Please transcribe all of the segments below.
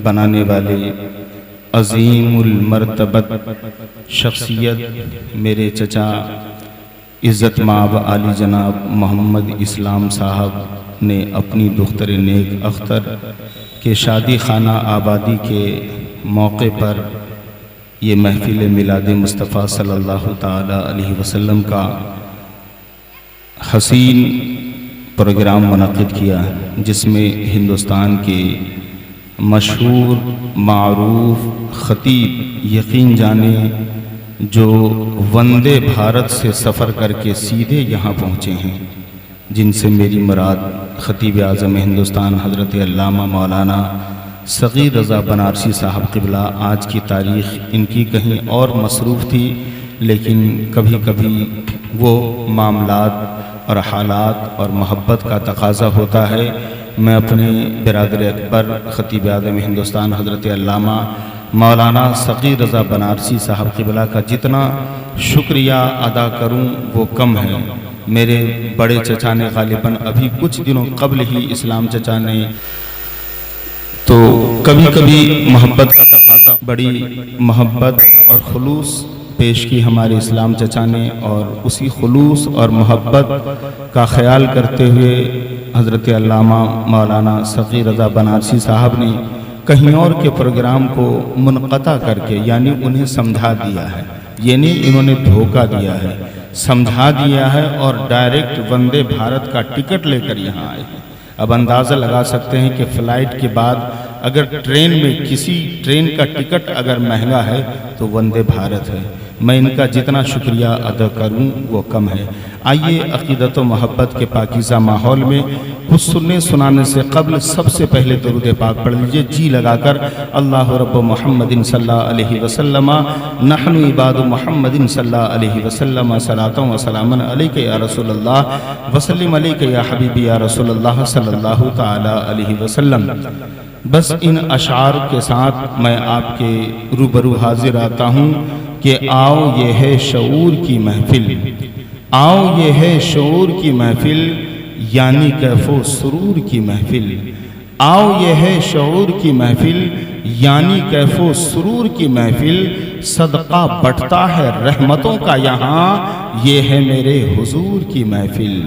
بنانے والے عظیم المرتبت شخصیت میرے چچا عزت مآب عالی جناب محمد اسلام صاحب نے اپنی دختر نیک اختر کے شادی خانہ آبادی کے موقع پر یہ محفل میلاد مصطفیٰ صلی اللہ تعالی علیہ وسلم کا حسین پروگرام منعقد کیا، جس میں ہندوستان کے مشہور معروف خطیب یقین جانے جو وندے بھارت سے سفر کر کے سیدھے یہاں پہنچے ہیں، جن سے میری مراد خطیب اعظم ہندوستان حضرت علامہ مولانا صغیر رضا بنارسی صاحب قبلہ۔ آج کی تاریخ ان کی کہیں اور مصروف تھی، لیکن کبھی کبھی وہ معاملات اور حالات اور محبت کا تقاضا ہوتا ہے۔ میں اپنے برادر اکبر خطیب اعظم ہندوستان حضرت علامہ مولانا صغیر رضا بنارسی صاحب قبلہ کا جتنا شکریہ ادا کروں وہ کم ہے۔ میرے بڑے چچا نے غالباً ابھی کچھ دنوں قبل ہی اسلام چچا نے تو کبھی کبھی محبت کا تقاضا، بڑی محبت اور خلوص پیش کی ہمارے اسلام چچا نے، اور اسی خلوص اور محبت کا خیال کرتے ہوئے حضرت علامہ مولانا صغیر رضا بنارسی صاحب نے کہیں اور کے پروگرام کو منقطع کر کے، یعنی انہیں سمجھا دیا ہے، یہ نہیں انہوں نے دھوکہ دیا ہے، سمجھا دیا ہے، اور ڈائریکٹ وندے بھارت کا ٹکٹ لے کر یہاں آئے ہیں۔ اب اندازہ لگا سکتے ہیں کہ فلائٹ کے بعد اگر ٹرین میں کسی ٹرین کا ٹکٹ اگر مہنگا ہے تو وندے بھارت ہے۔ میں ان کا جتنا شکریہ ادا کروں وہ کم ہے۔ آئیے عقیدت و محبت کے پاکیزہ ماحول میں کچھ سننے سنانے سے قبل سب سے پہلے درود پاک پڑھ لیجئے جی لگا کر۔ اللہ رب محمد صلی اللہ علیہ وسلم نحن عباد محمد صلی اللہ علیہ وسلم صلاۃ و سلام علیک یا رسول اللہ وسلم علیک یا حبیبی یا رسول اللہ صلی اللہ تعالی علیہ وسلم۔ بس ان اشعار کے ساتھ میں آپ کے روبرو حاضر آتا ہوں کہ آؤ یہ ہے شعور کی محفل، آؤ یہ ہے شعور کی محفل، یعنی کیف و سرور کی محفل، آؤ یہ ہے شعور کی محفل، یعنی کیف و سرور کی محفل، صدقہ بٹتا ہے رحمتوں کا یہاں، یہ ہے میرے حضور کی محفل،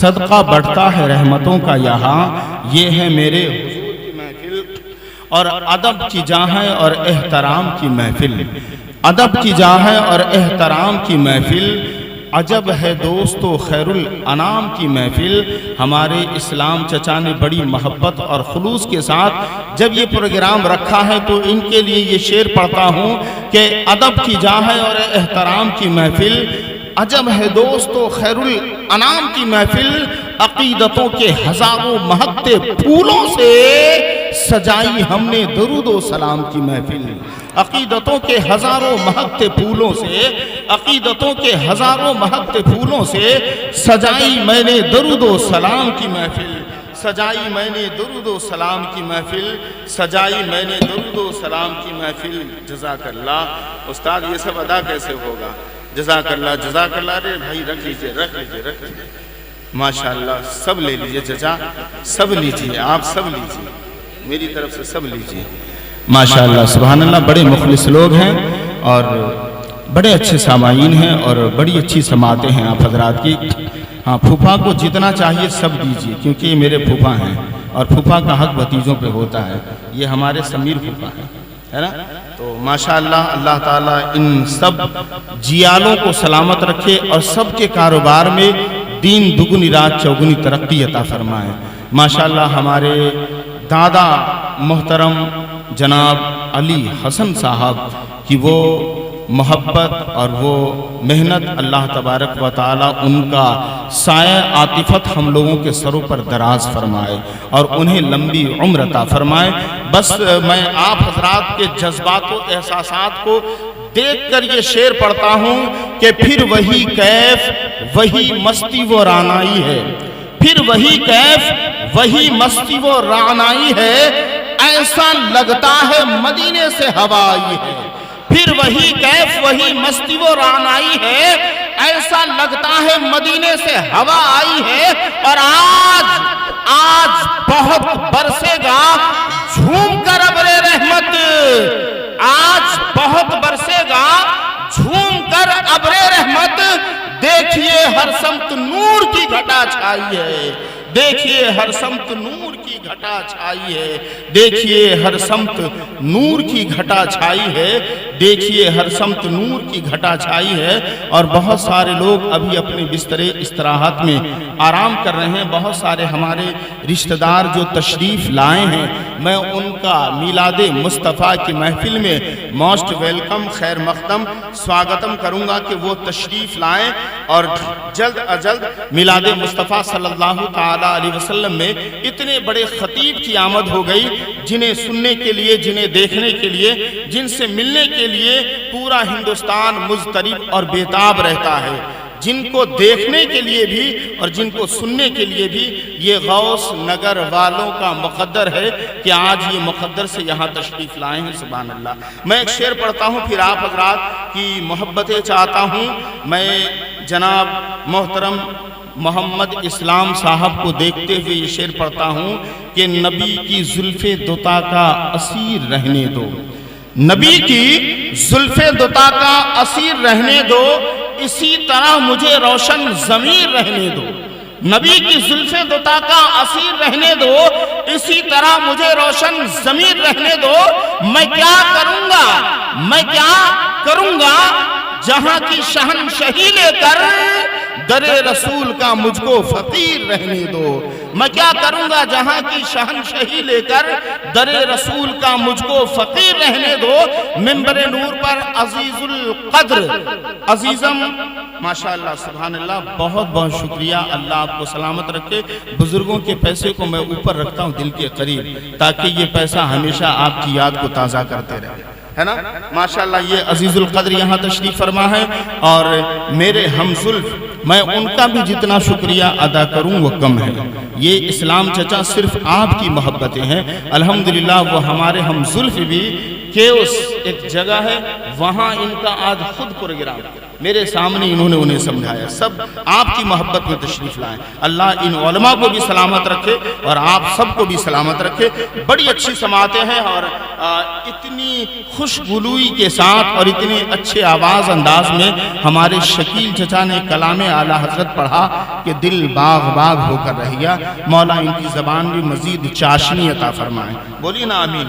صدقہ بٹتا ہے رحمتوں کا یہاں، یہ ہے میرے حضور کی محفل، اور ادب کی جاہیں اور احترام کی محفل، ادب کی جاہیں اور احترام کی محفل، عجب ہے دوستو خیر الانام کی محفل۔ ہمارے اسلام چچا نے بڑی محبت اور خلوص کے ساتھ جب یہ پروگرام رکھا ہے تو ان کے لیے یہ شعر پڑھتا ہوں کہ ادب کی جاہیں اور احترام کی محفل، عجب ہے دوستو خیر الانام کی محفل، عقیدتوں کے ہزاروں مہکتے پھولوں سے سجائی ہم نے درود و سلام کی محفل، عقیدتوں کے ہزاروں مہکتے پھولوں سے، عقیدتوں کے ہزاروں مہکتے پھولوں سے سجائی میں نے درود و سلام کی محفل، سجائی میں نے درود و سلام کی محفل، سجائی میں نے درود و سلام کی محفل۔ جزاک اللہ۔ استاد یہ سب ادا کیسے ہوگا؟ جزاک اللہ جزاک اللہ۔ ارے بھائی رکھ لیجئے رکھ لیجئے رکھ لیجئے، ماشاءاللہ سب لے لیجئے چچا، سب لیجئے، آپ سب لیجئے، میری طرف سے سب لیجئے۔ ماشاءاللہ سبحان اللہ، بڑے مخلص لوگ ہیں اور بڑے اچھے سامعین ہیں اور بڑی اچھی سماعتیں ہیں آپ حضرات کی۔ ہاں، پھوپھا کو جتنا چاہیے سب دیجئے، کیونکہ یہ میرے پھوپھا ہیں اور پھوپھا کا حق بھتیجوں پہ ہوتا ہے۔ یہ ہمارے سمیر پھوپھا ہیں، ہے نا؟ تو ماشاءاللہ اللہ تعالیٰ ان سب جیالوں کو سلامت رکھے اور سب کے کاروبار میں دین دگنی رات چوگنی ترقی عطا فرمائے۔ ماشاءاللہ ہمارے دادا محترم جناب علی حسن صاحب کی وہ محبت اور وہ محنت، اللہ تبارک و تعالی ان کا سایہ عاطفت ہم لوگوں کے سروں پر دراز فرمائے اور انہیں لمبی عمر عطا فرمائے۔ بس میں آپ حضرات کے جذبات و احساسات کو دیکھ کر یہ شعر پڑھتا ہوں کہ پھر وہی کیف وہی مستی و رعنائی ہے، پھر وہی کیف وہی مستی و رعنائی ہے، ایسا لگتا ہے مدینے سے ہوا آئی ہے، پھر وہی کیف وہی مستی و رعنائی ہے، ایسا لگتا ہے مدینے سے ہوا آئی ہے، اور آج بہت برسے گا جھوم کر ابرے دیکھیے ہر سمت نور کی گھٹا چھائی ہے، دیکھیے ہر سمت نور کی گھٹا چھائی ہے، دیکھیے ہر سمت نور کی گھٹا چھائی ہے، دیکھیے ہر سمت نور کی گھٹا چھائی ہے۔ اور بہت سارے لوگ ابھی اپنے بستر استراحت میں آرام کر رہے ہیں، بہت سارے ہمارے رشتہ دار جو تشریف لائے ہیں، میں ان کا میلاد مصطفیٰ کی محفل میں موسٹ ویلکم، خیر مقدم سواگتم کروں گا کہ وہ تشریف لائیں اور جلد از جلد میلاد مصطفیٰ صلی اللہ تعالی علیہ وسلم میں اتنے بڑے خطیب کی آمد ہو گئی، جنہیں سننے کے لیے، جنہیں دیکھنے کے لیے، جن سے ملنے کے لیے پورا ہندوستان مضطرب اور بیتاب رہتا ہے، جن کو دیکھنے کے لیے بھی اور جن کو سننے کے لیے بھی یہ غوث نگر والوں کا مقدر ہے کہ آج یہ مقدر سے یہاں تشریف لائے ہیں۔ سبحان اللہ۔ میں ایک شعر پڑھتا ہوں، پھر آپ حضرات کی محبتیں چاہتا ہوں۔ میں جناب محترم محمد اسلام صاحب کو دیکھتے ہوئے یہ شعر پڑھتا ہوں کہ نبی کی زلف دوتا کا اسیر رہنے دو، نبی کی زلف دوتا کا اسیر رہنے دو، اسی طرح مجھے روشن ضمیر رہنے دو، نبی کی زلف دوتا کا اسیر رہنے دو، اسی طرح مجھے روشن ضمیر رہنے دو۔ میں کیا کروں گا، میں کیا کروں گا جہاں کی شہنشہی لے کر در رسول کا مجھ کو فقیر رہنے دو، میں کیا کروں گا جہاں کی شہنشہی لے کر در رسول کا مجھ کو فقیر رہنے دو۔ منبر نور پر عزیز القدر عزیزم، ماشاءاللہ سبحان اللہ، بہت بہت شکریہ، اللہ آپ کو سلامت رکھے۔ بزرگوں کے پیسے کو میں اوپر رکھتا ہوں دل کے قریب، تاکہ یہ پیسہ ہمیشہ آپ کی یاد کو تازہ کرتے رہے، ہے نا۔ ماشاءاللہ یہ عزیز القدر یہاں تشریف فرما ہے، اور میرے ہم زلف، میں ان کا بھی جتنا شکریہ ادا کروں وہ کم ہے۔ یہ اسلام چچا صرف آپ کی محبتیں ہیں، الحمدللہ وہ ہمارے ہم زلف بھی کیوس ایک جگہ ہے، وہاں ان کا آج خود پروگرام میرے سامنے انہوں نے انہیں سمجھایا، سب آپ کی محبت میں تشریف لائیں۔ اللہ ان علماء کو بھی سلامت رکھے اور آپ سب کو بھی سلامت رکھے۔ بڑی اچھی سماعتیں ہیں، اور اتنی خوشگلوئی کے ساتھ اور اتنے اچھے آواز انداز میں ہمارے شکیل چچا نے کلام اعلیٰ حضرت پڑھا کہ دل باغ باغ ہو کر رہ گیا۔ مولا ان کی زبان بھی مزید چاشنی عطا فرمائے، بولیے نا آمین۔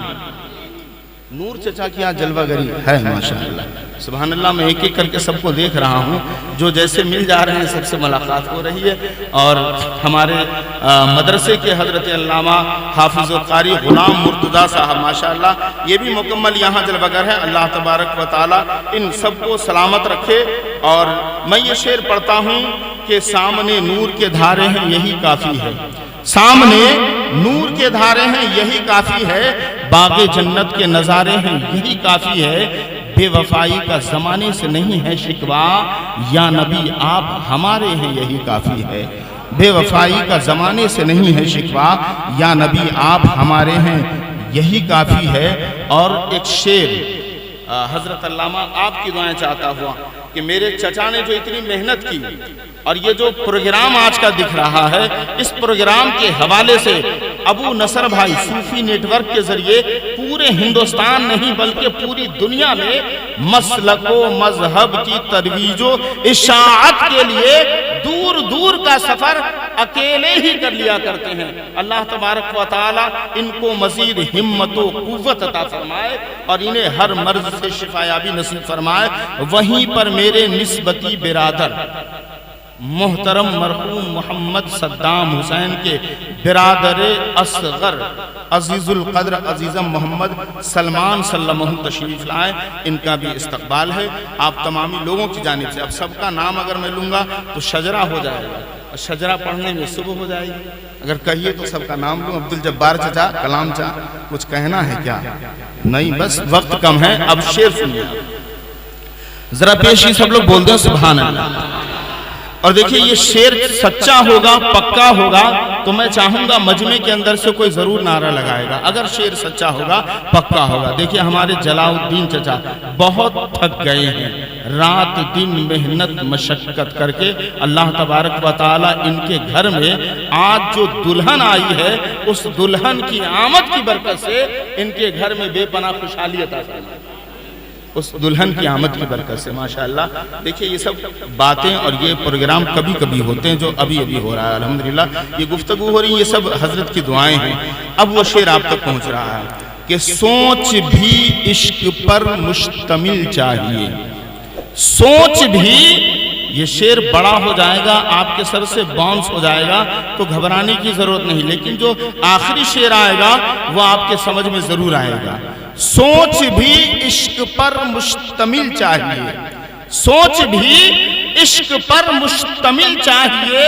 نور چچا کیا جلوہ گری ہے ماشاءاللہ، سبحان اللہ۔ میں ایک ایک کر کے سب کو دیکھ رہا ہوں، جو جیسے مل جا رہے ہیں سب سے ملاقات ہو رہی ہے۔ اور ہمارے مدرسے کے حضرت علامہ حافظ و قاری غلام مرتضیٰ صاحب ماشاءاللہ، یہ بھی مکمل یہاں جلوہ گر ہے۔ اللہ تبارک و تعالی ان سب کو سلامت رکھے۔ اور میں یہ شعر پڑھتا ہوں کہ سامنے نور کے دھارے ہیں یہی کافی ہے، سامنے نور کے دھارے ہیں یہی کافی ہے، باغ جنت کے نظارے ہیں یہی کافی ہے، بے وفائی کا زمانے سے نہیں ہے شکوہ، یا نبی آپ ہمارے ہیں یہی کافی ہے۔ بے وفائی کا زمانے سے نہیں ہے شکوہ، یا نبی آپ ہمارے ہیں یہی کافی ہے۔ اور ایک شعر حضرت علامہ آپ کی دعائیں چاہتا ہوا کہ میرے چچا نے جو اتنی محنت کی، اور یہ جو پروگرام آج کا دکھ رہا ہے، اس پروگرام کے حوالے سے ابو نصر بھائی صوفی نیٹ ورک کے ذریعے پورے ہندوستان نہیں بلکہ پوری دنیا میں مسلک و مذہب کی ترویج و اشاعت کے لیے دور دور کا سفر اکیلے ہی کر لیا کرتے ہیں۔ اللہ تبارک و تعالی ان کو مزید ہمت و قوت عطا فرمائے اور انہیں ہر مرض سے شفایابی نصیب فرمائے۔ وہیں پر میرے نسبتی برادر محترم مرحوم محمد صدام حسین کے برادر اصغر عزیز القدر عزیزم محمد سلمان سلمہ تشریف لائے، ان کا بھی استقبال ہے آپ تمامی لوگوں کی جانب سے۔ اب سب کا نام اگر میں لوں گا تو شجرہ ہو جائے گا، شجرہ پڑھنے میں صبح ہو جائے گی، اگر کہیے تو سب کا نام لوں۔ عبدالجبار چچا، کلام چا، کچھ کہنا ہے کیا؟ نہیں، بس وقت کم ہے۔ اب شعر سنیے، ذرا پیشی سب لوگ بول دیں سبحان اللہ۔ اور دیکھیے یہ شعر سچا ہوگا، پکا ہوگا، تو میں چاہوں گا مجمع کے اندر سے کوئی ضرور نعرہ لگائے گا اگر شعر سچا ہوگا، پکا ہوگا۔ دیکھیے ہمارے جلال الدین چچا بہت تھک گئے ہیں، رات دن محنت مشقت کر کے اللہ تبارک و تعالی ان کے گھر میں آج جو دلہن آئی ہے، اس دلہن کی آمد کی برکت سے ان کے گھر میں بے پناہ خوشحالی عطا فرمائے۔ اس دلہن کی آمد کی برکت سے ماشاءاللہ. دیکھیں یہ سب باتیں اور یہ پروگرام کبھی کبھی ہوتے ہیں جو ابھی ابھی ہو رہا ہے. الحمدللہ یہ گفتگو ہو رہی ہے، یہ سب حضرت کی دعائیں ہیں. اب وہ شعر آپ تک پہنچ رہا ہے کہ سوچ بھی عشق پر مشتمل چاہیے. سوچ بھی، یہ شعر بڑا ہو جائے گا، آپ کے سر سے باؤنس ہو جائے گا تو گھبرانے کی ضرورت نہیں، لیکن جو آخری شعر آئے گا وہ آپ کے سمجھ میں ضرور آئے گا. سوچ بھی عشق پر مشتمل چاہیے، سوچ بھی عشق پر مشتمل چاہیے،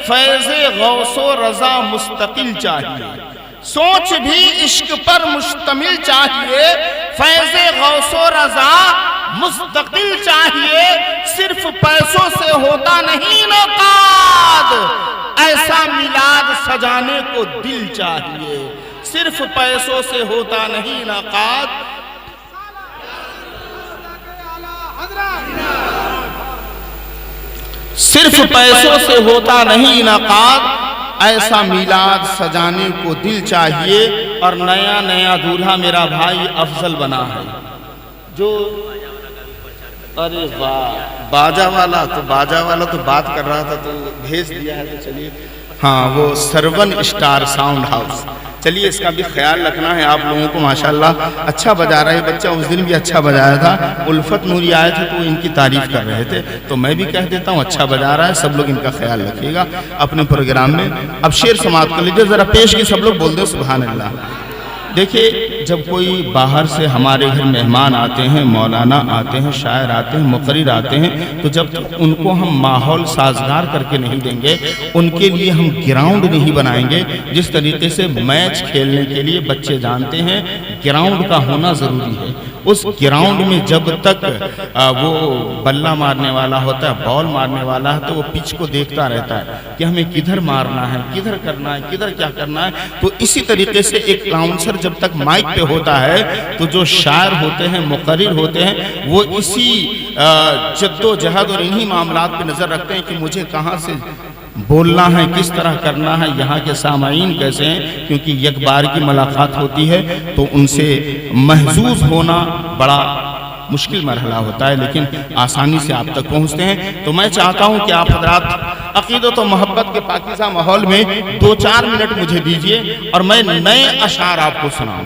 فیض غوث و رضا مستقل چاہیے. سوچ بھی عشق پر مشتمل چاہیے، فیض غوث و رضا مستقل چاہیے. صرف پیسوں سے ہوتا نہیں انعقاد، ایسا میلاد سجانے کو دل چاہیے. صرف پیسوں سے ہوتا نہیں انعقاد. صرف پیسوں سے ہوتا نہیں انعقاد، ایسا میلاد سجانے کو دل چاہیے. اور نیا نیا دولہا میرا بھائی افضل بنا ہے جو، ارے واہ، باجا والا تو بات کر رہا تھا تو بھیج دیا ہے. تو چلیے ہاں، وہ سرون اسٹار ساؤنڈ ہاؤس. چلیے اس کا بھی خیال رکھنا ہے آپ لوگوں کو. ماشاءاللہ اچھا بجا رہے بچہ، اس دن بھی اچھا بجایا تھا. الفت نوری آئے تھے تو ان کی تعریف کر رہے تھے، تو میں بھی کہہ دیتا ہوں اچھا بجا رہا ہے. سب لوگ ان کا خیال رکھیے گا اپنے پروگرام میں. اب شعر سماعت کر لیجیے ذرا پیش کی، سب لوگ بول دیں سبحان اللہ. دیکھیے جب کوئی باہر سے ہمارے گھر مہمان آتے ہیں، مولانا آتے ہیں، شاعر آتے ہیں، مقرر آتے ہیں، تو جب تک ان کو ہم ماحول سازگار کر کے نہیں دیں گے، ان کے لیے ہم گراؤنڈ نہیں بنائیں گے. جس طریقے سے میچ کھیلنے کے لیے بچے جانتے ہیں گراؤنڈ کا ہونا ضروری ہے. اس گراؤنڈ میں جب تک وہ بلہ مارنے والا ہوتا ہے، بال مارنے والا ہے، تو وہ پچ کو دیکھتا رہتا ہے کہ ہمیں کدھر مارنا ہے، کدھر کرنا ہے، کدھر کیا کرنا ہے. تو اسی طریقے سے ایک لاؤنسر جب تک مائک پہ ہوتا ہے تو جو شاعر ہوتے ہیں، مقرر ہوتے ہیں، وہ اسی جد و جہد اور انہی معاملات پہ نظر رکھتے ہیں کہ مجھے کہاں سے بولنا ہے، کس طرح کرنا ہے، یہاں کے سامعین کیسے ہیں. کیونکہ یک بار کی ملاقات ہوتی ہے تو ان سے محظوظ ہونا بڑا مشکل مرحلہ ہوتا ہے، لیکن آسانی سے آپ تک پہنچتے ہیں. تو میں چاہتا ہوں کہ آپ حضرات عقیدت و محبت کے پاکیزہ ماحول میں 2-4 منٹ مجھے دیجئے اور میں نئے اشعار آپ کو سناؤں.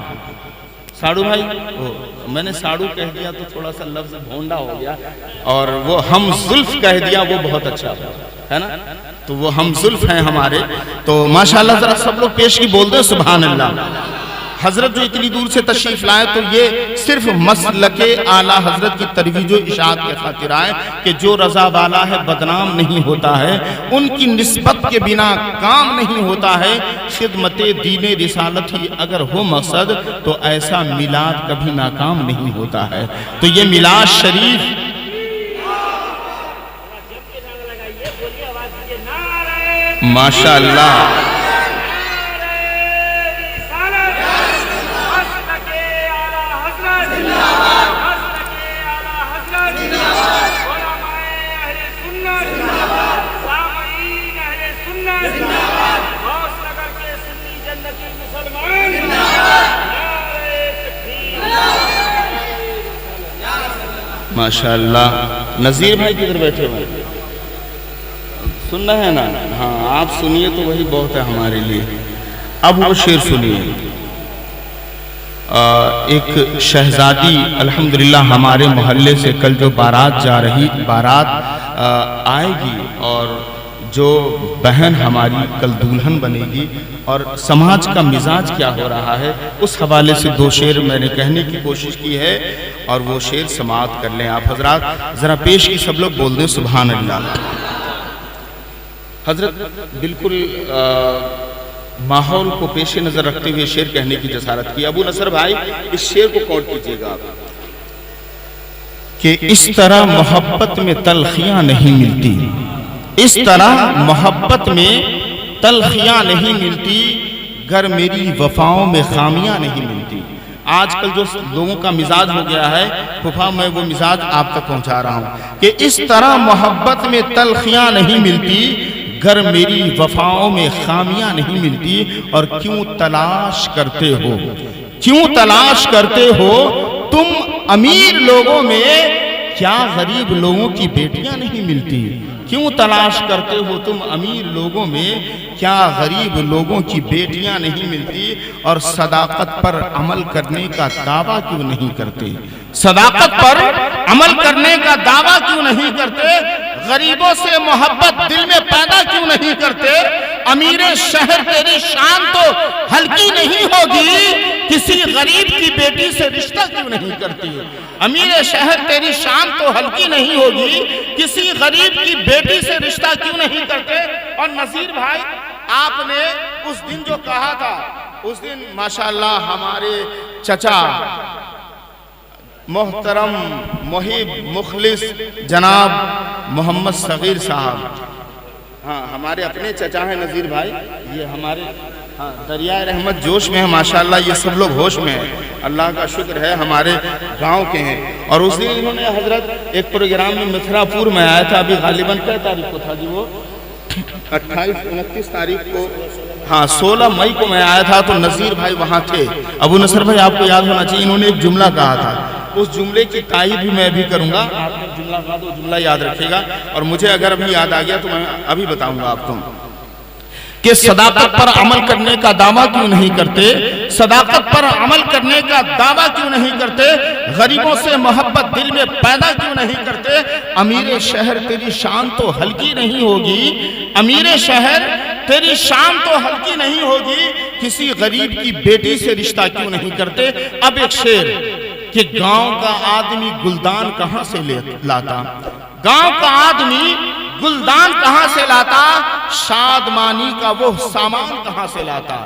ساڑو بھائی، میں نے ساڑو کہہ دیا تو تھوڑا سا لفظ بھونڈا ہو گیا، اور وہ ہم زلف کہہ دیا وہ بہت اچھا ہے نا. تو وہ ہم زلف ہیں ہمارے. تو ماشاءاللہ ذرا سب لوگ پیش کی بول دیں سبحان اللہ. حضرت جو اتنی دور سے تشریف لائے تو یہ صرف مسلک اعلیٰ حضرت کی ترویج و اشاعت کے خاطر آئے کہ جو رضا والا ہے بدنام نہیں ہوتا ہے، ان کی نسبت کے بنا کام نہیں ہوتا ہے. خدمت دین رسالت ہی اگر ہو مقصد تو ایسا میلاد کبھی ناکام نہیں ہوتا ہے. تو یہ میلاد شریف ماشاءاللہ ماشاءاللہ. نذیر بھائی کدھر بیٹھے ہوئے؟ سننا ہے نا؟ ہاں آپ سنیے تو وہی بہت ہے ہمارے لیے. اب وہ شعر سنیے. ایک شہزادی الحمدللہ ہمارے محلے سے کل جو بارات آئے گی، اور جو بہن ہماری کل دلہن بنے گی، اور سماج کا مزاج کیا ہو رہا ہے، اس حوالے سے 2 شعر میں نے کہنے کی کوشش کی ہے، اور وہ شعر سماعت کر لیں آپ حضرات. ذرا پیش کی سب لوگ بول دیں سبحان اللہ. حضرت بالکل ماحول کو پیش نظر رکھتے ہوئے شعر کہنے کی جسارت کی. ابو نصر بھائی اس شعر کو کوٹ کیجئے گا آپ. کہ اس طرح محبت میں تلخیاں نہیں ملتی، اس طرح محبت میں تلخیاں نہیں ملتی، گر میری وفاؤں میں خامیاں نہیں ملتی. آج کل جو لوگوں کا مزاج ہو گیا ہے پھوپھا، میں وہ مزاج آپ تک پہنچا رہا ہوں کہ اس طرح محبت میں تلخیاں نہیں ملتی، گر میری وفاؤں میں خامیاں نہیں ملتی. اور کیوں تلاش کرتے ہو تم امیر لوگوں میں کیا غریب لوگوں کی بیٹیاں نہیں ملتی؟ کیوں تلاش کرتے ہو تم امیر لوگوں میں کیا غریب لوگوں کی بیٹیاں نہیں ملتی؟ اور صداقت پر عمل کرنے کا دعویٰ کیوں نہیں کرتے؟ صداقت پر عمل کرنے کا دعویٰ کیوں نہیں کرتے؟ غریبوں سے محبت دل میں پیدا کیوں نہیں کرتے؟ امیر شہر تیری شان تو ہلکی نہیں ہوگی، کسی غریب کی بیٹی سے رشتہ کیوں نہیں کرتی؟ امیر شہر تیری شان تو ہلکی نہیں ہوگی، کسی غریب کی بیٹی سے رشتہ کیوں نہیں کرتے؟ اور نذیر بھائی آپ نے اس دن جو کہا تھا، اس دن ماشاءاللہ ہمارے چچا محترم محب مخلص جناب محمد صغیر صاحب، ہاں ہمارے اپنے چچا ہیں نذیر بھائی، یہ ہمارے دریائے رحمت جوش میں ہیں ماشاءاللہ، یہ سب لوگ ہوش میں ہیں، اللہ کا شکر ہے ہمارے گاؤں کے ہیں۔ اور اس دن انہوں نے حضرت ایک پروگرام میں متھرا پور میں آیا تھا، ابھی غالباً کیا تاریخ کو تھا جی وہ 28-29 تاریخ کو، ہاں 16 مئی کو میں آیا تھا، تو نذیر بھائی وہاں تھے۔ ابو نصر بھائی آپ کو یاد ہونا چاہیے، انہوں نے ایک جملہ کہا تھا، اس جملے کی تائید بھی میں بھی کروں گا، آپ نے جملہ کہا تو جملہ یاد رکھے گا، اور مجھے اگر ابھی یاد آ گیا تو میں ابھی بتاؤں گا آپ کو کہ صداقت پر عمل کرنے کا دعویٰ کیوں نہیں کرتے؟ صداقت پر عمل کرنے کا دعویٰ کیوں نہیں کرتے؟ غریبوں سے محبت دل میں پیدا کیوں نہیں کرتے؟ امیر شہر تیری شان تو ہلکی نہیں ہوگی، امیر شہر تیری شان تو ہلکی نہیں ہوگی، کسی غریب کی بیٹی سے رشتہ کیوں نہیں کرتے؟ اب ایک شعر کہ گاؤں کا آدمی گلدان کہاں سے لاتا، گاؤں کا آدمی گلدان کہاں سے لاتا، شادمانی کا وہ سامان کہاں سے لاتا،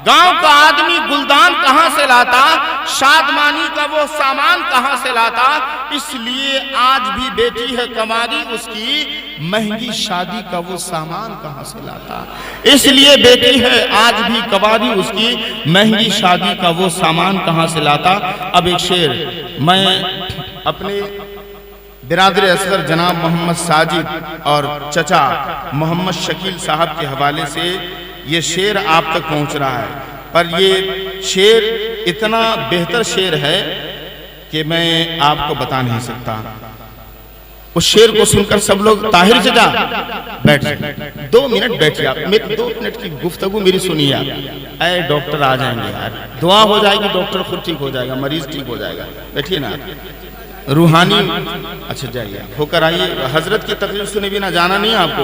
گاؤں کا آدمی گلدان کہاں سے لاتا، شادمانی کا وہ سامان کہاں سے لاتا، اس لیے آج بھی بیٹی ہے کماری، اس کی مہنگی شادی کا وہ سامان کہاں سے لاتا، اس لیے بیٹی ہے آج بھی کماری، اس کی مہنگی شادی کا وہ سامان کہاں سے لاتا۔ اب ایک شعر میں اپنے برادر اصغر جناب محمد ساجد اور چچا محمد شکیل صاحب کے حوالے سے یہ شعر آپ تک پہنچ رہا ہے، پر یہ شعر اتنا بہتر شعر ہے کہ میں آپ کو بتا نہیں سکتا۔ اس شعر کو سن کر سب لوگ طاہر چچا بیٹھ 2 منٹ بیٹھیے، آپ میری 2 منٹ کی گفتگو میری سنیے، اے ڈاکٹر آ جائیں گے یار، دعا ہو جائے گی، ڈاکٹر خود ٹھیک ہو جائے گا، مریض ٹھیک ہو جائے گا، بیٹھیے نا روحانی۔ اچھا جائیے ہو کر آئیے، حضرت کی تقریر سنے بھی نہ جانا نہیں آپ کو،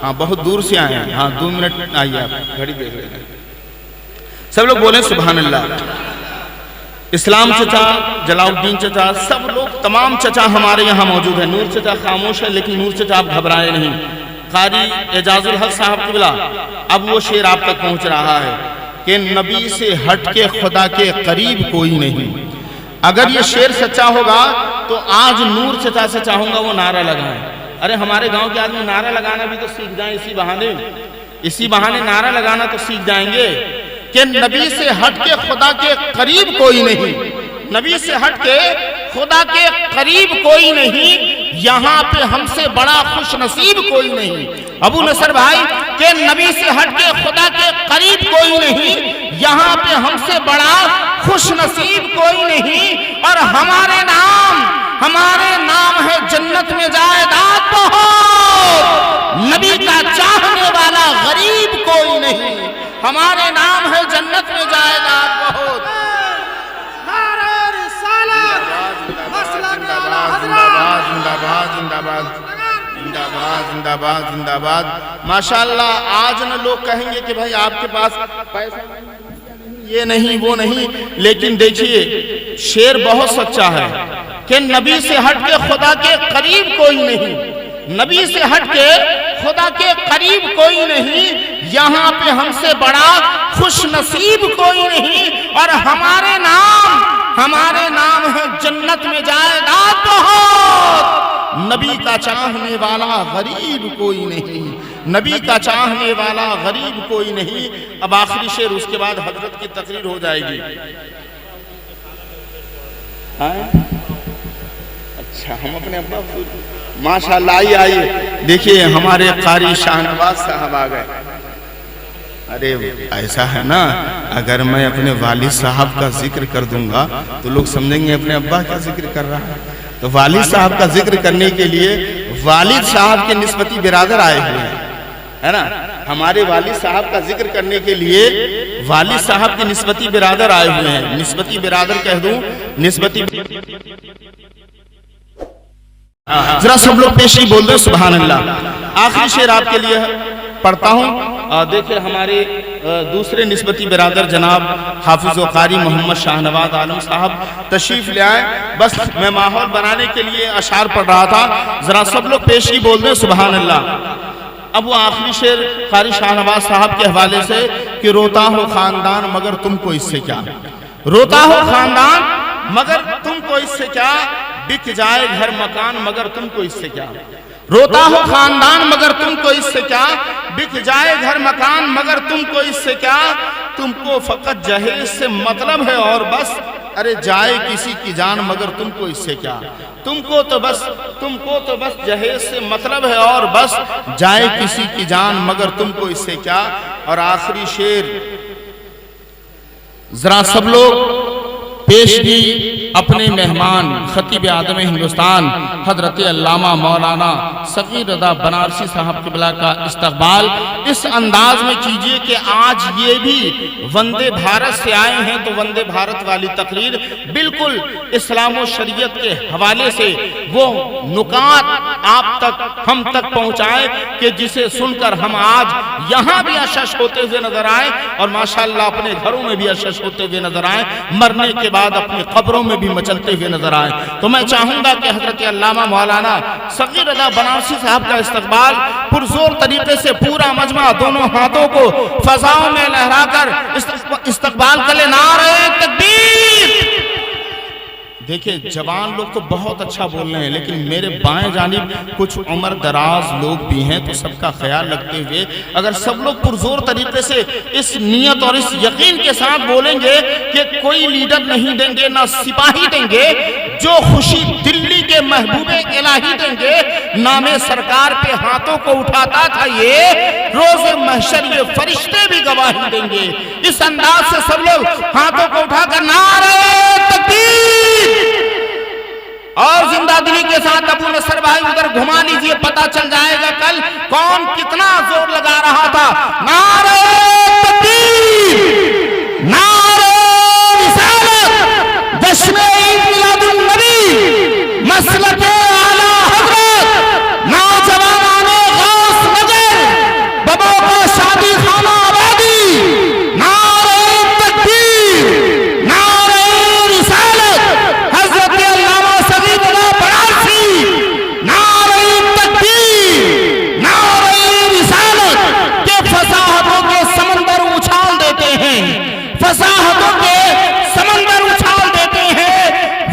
ہاں بہت دور سے آئے ہیں، ہاں 2 منٹ آئیے، آپ گھڑی دیکھ رہے ہیں، سب لوگ بولیں سبحان اللہ۔ اسلام چچا، جلال الدین چچا، سب لوگ تمام چچا ہمارے یہاں موجود ہیں۔ نور چچا خاموش ہے، لیکن نور چچا آپ گھبرائے نہیں۔ قاری اعجاز الحق صاحب قبلہ، اب وہ شعر آپ تک پہنچ رہا ہے کہ نبی سے ہٹ کے خدا کے قریب کوئی نہیں۔ اگر یہ شعر سچا ہوگا تو آج نور چچا سے چاہوں گا وہ نعرہ لگائیں۔ ارے ہمارے گاؤں کے آدمی نعرہ لگانا بھی تو سیکھ جائیں، اسی بہانے نعرہ لگانا تو سیکھ جائیں گے کہ نبی سے ہٹ کے خدا کے قریب کوئی نہیں، نبی سے ہٹ کے خدا کے قریب کوئی نہیں، یہاں پہ ہم سے بڑا خوش نصیب کوئی نہیں۔ ابو نصر بھائی کہ نبی سے ہٹ کے خدا کے قریب کوئی نہیں، یہاں پہ ہم سے بڑا خوش نصیب کوئی نہیں، اور ہمارے نام ہے جنت میں جائیداد بہت، نبی کا چاہنے والا غریب کوئی نہیں، ہمارے نام ہے جنت میں جائیداد بہت۔ نعرہ رسالت، مسلک اعلیٰ حضرت، زندہ باد زندہ باد زندہ باد زندہ باد۔ ماشاءاللہ آج نہ لوگ کہیں گے کہ بھائی آپ کے پاس پیسہ یہ نہیں وہ نہیں، لیکن دیکھیے شعر بہت سچا ہے کہ نبی سے ہٹ کے خدا کے قریب کوئی نہیں، نبی سے ہٹ کے خدا کے قریب کوئی نہیں، یہاں پہ ہم سے بڑا خوش نصیب کوئی نہیں، اور ہمارے نام ہے جنت میں جائیداد بہت، نبی کا چاہنے والا غریب کوئی نہیں، نبی کا چاہنے والا غریب کوئی نہیں۔ اب آخری شعر، اس کے بعد حضرت کی تقریر ہو جائے گی۔ اچھا ہم اپنے ماشاءاللہ آئیے دیکھیے ہمارے قاری شاہ نواز صاحب آ گئے، ارے ایسا ہے نا، اگر میں اپنے والد صاحب کا ذکر کر دوں گا تو لوگ سمجھیں گے اپنے ابا کا ذکر کر رہا ہے. تو والد صاحب کا ذکر کرنے کے لیے والد صاحب کے نسبتی برادر آئے ہوئے ہیں، ہے نا. ہمارے والد صاحب کا ذکر کرنے کے لیے والد صاحب کے نسبتی برادر آئے ہوئے ہیں. نسبتی برادر کہہ دوں، نسبتی ذرا سب لوگ پیشی بول دو سبحان اللہ. آخری شعر آپ کے لیے پڑھتا ہوں. دیکھیں ہمارے دوسرے نسبتی برادر جناب حافظ و قاری محمد شاہ نواز عالم صاحب تشریف لے آئے. بس میں ماحول بنانے کے لیے اشعار پڑھ رہا تھا، ذرا سب لوگ پیشی بول دیں سبحان اللہ. اب وہ آخری شعر قاری شاہ نواز صاحب کے حوالے سے کہ روتا ہو خاندان مگر تم کو اس سے کیا، روتا ہو خاندان مگر تم کو اس سے کیا، بک جائے گھر مکان مگر تم کو اس سے کیا. روتا ہو خاندان مگر تم کو اس سے کیا، بک جائے گھر مکان مگر تم کو اس سے کیا. تم کو فقط جہیز سے مطلب ہے اور بس، ارے جائے کسی کی جان مگر تم کو اس سے کیا. تم کو تو بس جہیز سے مطلب ہے اور بس، جائے کسی کی جان مگر تم کو اس سے کیا. اور آخری شعر ذرا سب لوگ پیش کی اپنے مہمان خطیب اعظم ہندوستان حضرت علامہ مولانا صغیر رضا بنارسی صاحب قبلہ کا استقبال اس انداز میں کیجئے کہ آج یہ بھی وندے بھارت سے آئے ہیں تو وندے بھارت والی تقریر بالکل اسلام و شریعت کے حوالے سے وہ نکات آپ تک ہم تک پہنچائے کہ جسے سن کر ہم آج یہاں بھی اشش ہوتے ہوئے نظر آئے اور ماشاءاللہ اپنے گھروں میں بھی اشش ہوتے ہوئے نظر آئے، مرنے کے بعد اپنی قبروں میں بھی مچلتے ہوئے نظر آئے. تو میں چاہوں گا کہ حضرت علامہ مولانا صغیر رضا بنارسی صاحب کا استقبال پرزور طریقے سے پورا مجمع دونوں ہاتھوں کو فضاؤں میں لہرا کر استقبال کر لے. نعرہ تکبیر. دیکھیں جوان لوگ تو بہت اچھا بول رہے ہیں لیکن میرے بائیں جانب کچھ عمر دراز لوگ بھی ہیں، تو سب کا خیال رکھتے ہوئے اگر سب لوگ پرزور طریقے سے اس نیت اور اس یقین کے ساتھ بولیں گے کہ کوئی لیڈر نہیں دیں گے نہ سپاہی دیں گے، جو خوشی دلی کے محبوب الہی دیں گے، نام سرکار پہ ہاتھوں کو اٹھاتا تھا یہ روز محشر یہ فرشتے بھی گواہی دیں گے. اس انداز سے سب لوگ ہاتھوں کو اٹھا کر نعرہ تکبیر اور زندہ دلی کے ساتھ ابو نصر بھائی ادھر گھما لیجئے، پتہ چل جائے گا کل کون کتنا زور لگا رہا تھا. نعرہ تکبیر، نعرہ رسالت، جشن عید میلاد النبی، مسلک اعلیٰ حضرت، نوجوانان غوث نگر، بابا کا شادی خانہ آبادی. نعرہ تکبیر، نعرہ رسالت، حضرت علامہ صغیر رضا بنارسی. نعرہ تکبیر، نعرہ رسالت کے فصاحتوں کے سمندر اچھال دیتے ہیں، فصاحتوں کے سمندر اچھال دیتے ہیں،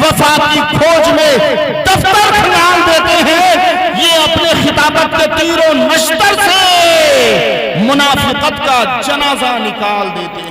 وفا کی کھوج میں دفتر کھنگال دیتے ہیں. یہ اپنے خطابت کے تیر و نشتر سے منافقت کا جنازہ نکال دیتے ہیں.